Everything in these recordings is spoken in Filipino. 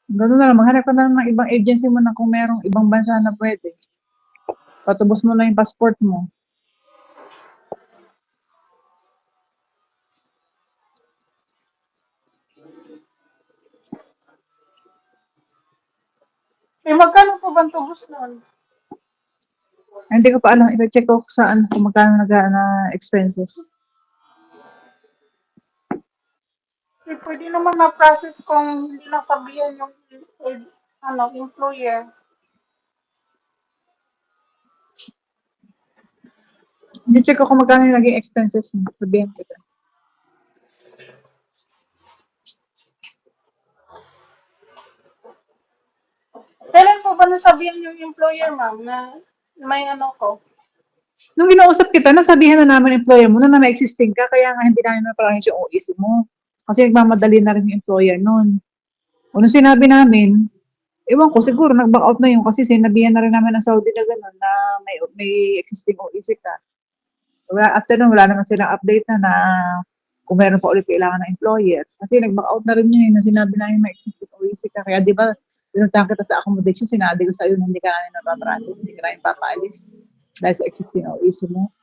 Gano'n na lang, maghanap ka na lang ng ibang agency mo na kung merong ibang bansa na pwede. Patubos mo na yung passport mo. Eh, magkano po ba ang tubos nun? Ay, hindi ko pa alam, i-check ko saan kung magkano na expenses. Eh, pwede naman ma-process kung hindi nasabihan yung employer. Hindi check ko kung magkano yung naging expenses mo. Sabihin kita. Kailan po ba nasabihan yung employer, ma'am, na may ano ko? Nung ginausap kita, nasabihan na namin employer mo na may existing ka, kaya nga hindi namin na-process yung OIC mo. Kasi nagmamadali na rin yung employer nun. O nung sinabi namin, ewan ko, siguro nag-back out na yun kasi sinabihan na rin namin ng Saudi na gano'n na may existing OIC ka. After nun, wala naman silang update na kung meron pa ulit kailangan ng employer. Kasi nag-back out na rin yun, na sinabi namin may existing OIC ka. Kaya di ba, pinuntahan kita sa accommodation, sinabi ko sa'yo na hindi ka namin napaprocess, hindi ka namin papaalis dahil sa existing OIC mo.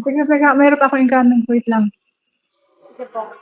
Sige, teka, mayroon pa ako incoming. Wait lang. Sige po.